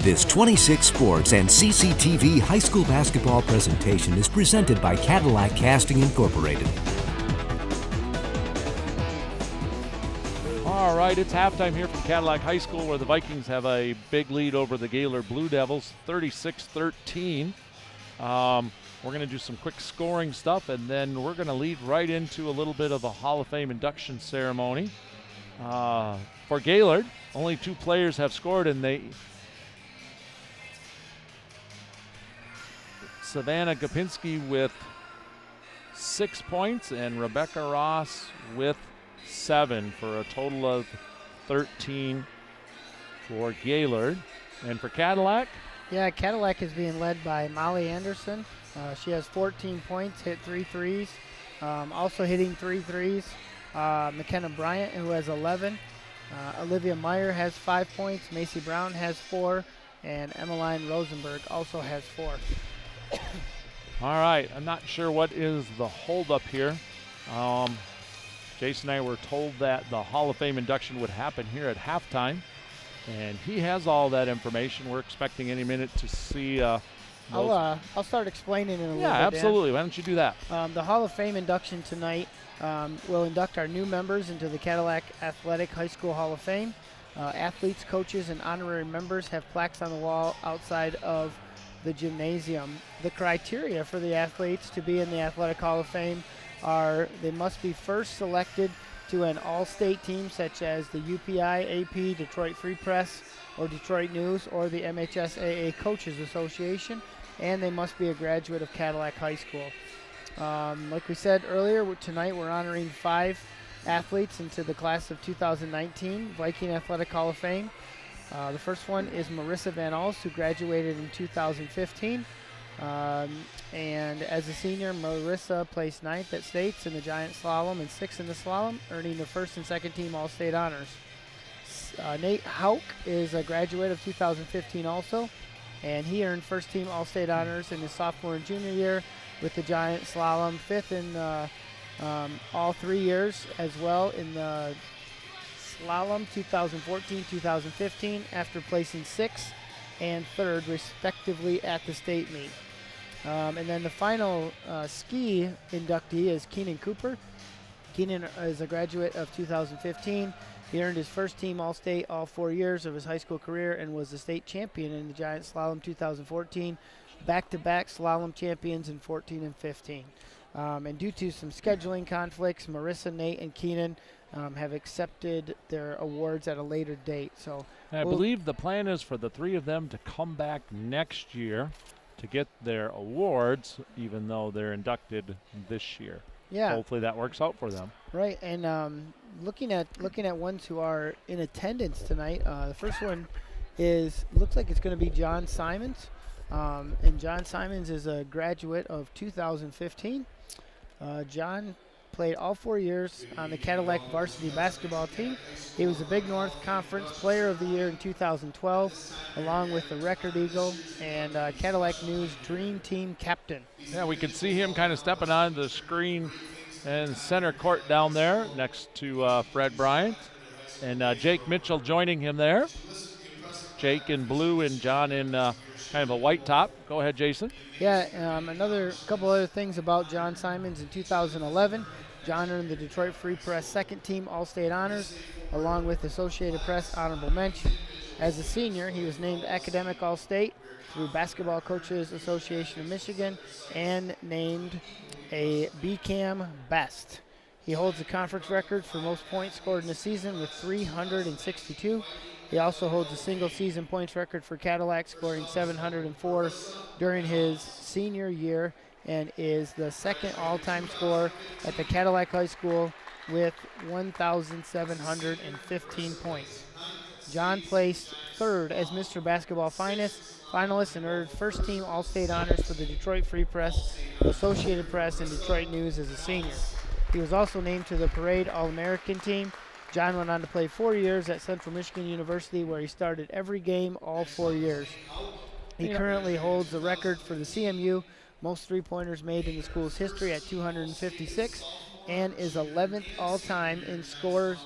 This 26 Sports and CCTV high school basketball presentation is presented by Cadillac Casting Incorporated. All right, it's halftime here from Cadillac High School, where the Vikings have a big lead over the Gaylord Blue Devils, 36-13. We're going to do some quick scoring stuff, and then we're going to lead right into a little bit of a Hall of Fame induction ceremony. For Gaylord, only 2 players have scored, and Savannah Gopinski with 6 points and Rebecca Ross with 7 for a total of 13 for Gaylord. And for Cadillac? Yeah, Cadillac is being led by Molly Anderson. She has 14 points, hit 3 threes. Also hitting 3 threes, McKenna Bryant, who has 11. Olivia Meyer has 5 points. Macy Brown has 4. And Emmeline Rosenberg also has 4. All right, I'm not sure what is the holdup here. Jason and I were told that the Hall of Fame induction would happen here at halftime, and he has all that information. We're expecting any minute to see. I'll start explaining in a little bit. Yeah, absolutely. Dan. Why don't you do that? The Hall of Fame induction tonight will induct our new members into the Cadillac Athletic High School Hall of Fame. Athletes, coaches, and honorary members have plaques on the wall outside of the gymnasium. The criteria for the athletes to be in the Athletic Hall of Fame are they must be first selected to an all-state team such as the UPI, AP, Detroit Free Press, or Detroit News, or the MHSAA Coaches Association, and they must be a graduate of Cadillac High School. Like we said earlier, tonight we're honoring 5 athletes into the class of 2019 Viking Athletic Hall of Fame. The first one is Marissa Van Alst, who graduated in 2015. And as a senior, Marissa placed 9th at states in the giant slalom and 6th in the slalom, earning the first and second team all-state honors. Nate Hauk is a graduate of 2015 also, and he earned first team all-state honors in his sophomore and junior year with the giant slalom, 5th in all 3 years as well in the slalom 2014-2015 after placing 6th and 3rd respectively at the state meet. And then the final ski inductee is Keenan Cooper. Keenan is a graduate of 2015. He earned his first team All-State all 4 years of his high school career and was the state champion in the giant slalom 2014, back-to-back slalom champions in 14 and 15. And due to some scheduling conflicts, Marissa, Nate, and Keenan have accepted their awards at a later date. So I believe the plan is for the 3 of them to come back next year to get their awards, even though they're inducted this year. Yeah. Hopefully that works out for them. Right, and looking at ones who are in attendance tonight, the first one looks like it's going to be John Simons, and John Simons is a graduate of 2015. John played all 4 years on the Cadillac varsity basketball team. He was the Big North Conference Player of the Year in 2012, along with the Record Eagle and Cadillac News Dream Team Captain. Yeah, we can see him kind of stepping on the screen in center court down there next to Fred Bryant. And Jake Mitchell joining him there. Jake in blue and John in kind of a white top. Go ahead, Jason. Yeah, another couple other things about John Simons. In 2011, John earned the Detroit Free Press second team All-State honors, along with Associated Press honorable mention. As a senior, he was named Academic All-State through Basketball Coaches Association of Michigan and named a BCAM Best. He holds the conference record for most points scored in a season with 362. He also holds a single-season points record for Cadillac, scoring 704 during his senior year, and is the second all-time scorer at the Cadillac High School with 1,715 points. John placed 3rd as Mr. Basketball finalist and earned first-team All-State honors for the Detroit Free Press, Associated Press, and Detroit News as a senior. He was also named to the Parade All-American team. John went on to play 4 years at Central Michigan University, where he started every game all 4 years. He currently holds the record for the CMU most three-pointers made in the school's history at 256, and is 11th all-time in scored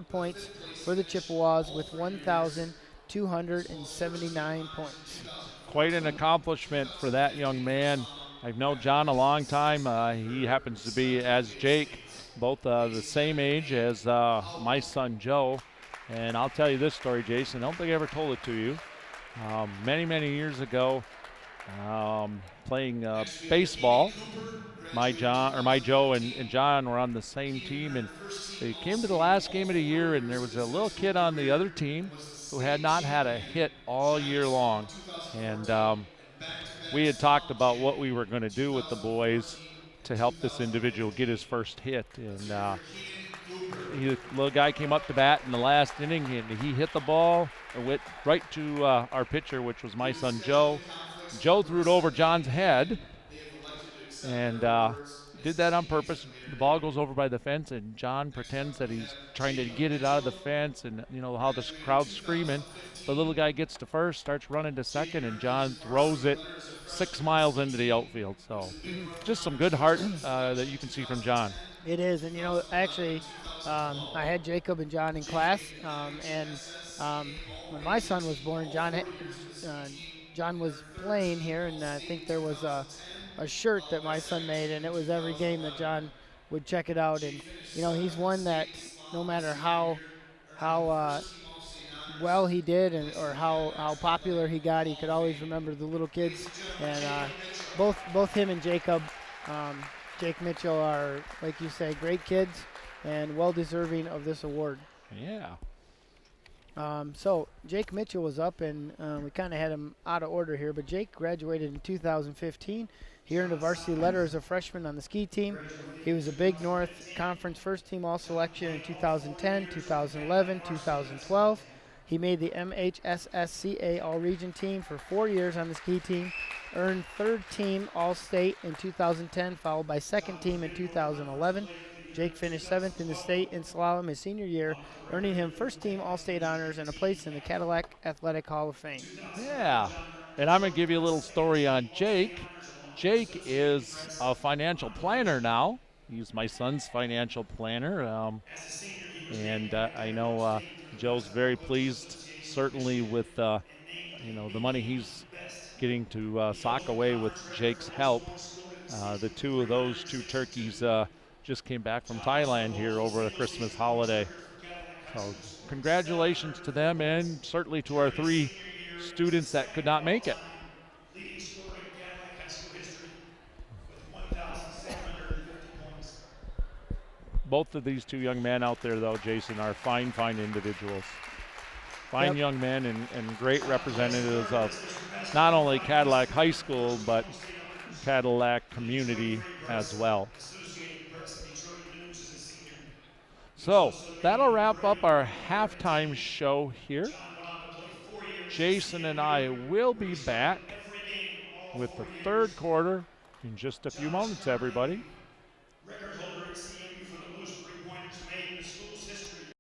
points for the Chippewas with 1,200. 279 points. Quite an accomplishment for that young man. I've known John a long time. He happens to be, as Jake, both the same age as my son Joe. And I'll tell you this story, Jason. I don't think I ever told it to you. Many, many years ago, playing baseball, my Joe and John were on the same team, and they came to the last game of the year, and there was a little kid on the other team who had not had a hit all year long. And we had talked about what we were going to do with the boys to help this individual get his first hit. And the little guy came up to bat in the last inning, and he hit the ball and went right to our pitcher, which was my son Joe. Joe threw it over John's head, and did that on purpose. The ball goes over by the fence, and John pretends that he's trying to get it out of the fence, and you know how the crowd's screaming. The little guy gets to first, starts running to second, and John throws it 6 miles into the outfield. So just some good heart that you can see from John. It is, and you know, actually, I had Jacob and John in class, and when my son was born, John was playing here, and I think there was a shirt that my son made, and it was every game that John would check it out. And you know, he's one that no matter how well he did or how popular he got, he could always remember the little kids. And both him and Jacob, Jake Mitchell, are, like you say, great kids and well deserving of this award. Yeah. So Jake Mitchell was up, and we kind of had him out of order here, but Jake graduated in 2015. He earned a varsity letter as a freshman on the ski team. He was a Big North Conference first team all-selection in 2010, 2011, 2012. He made the MHSSCA all-region team for 4 years on the ski team, earned third team all-state in 2010, followed by second team in 2011. Jake finished 7th in the state in slalom his senior year, earning him first team all-state honors and a place in the Cadillac Athletic Hall of Fame. Yeah, and I'm going to give you a little story on Jake. Jake is a financial planner now. He's my son's financial planner, and I know Joe's very pleased, certainly with the money he's getting to sock away with Jake's help. The those two turkeys just came back from Thailand here over the Christmas holiday. So congratulations to them, and certainly to our 3 students that could not make it. Both of these 2 young men out there, though, Jason, are fine individuals. Fine young men and great representatives of not only Cadillac High School, but Cadillac community as well. So that'll wrap up our halftime show here. Jason and I will be back with the third quarter in just a few moments, everybody.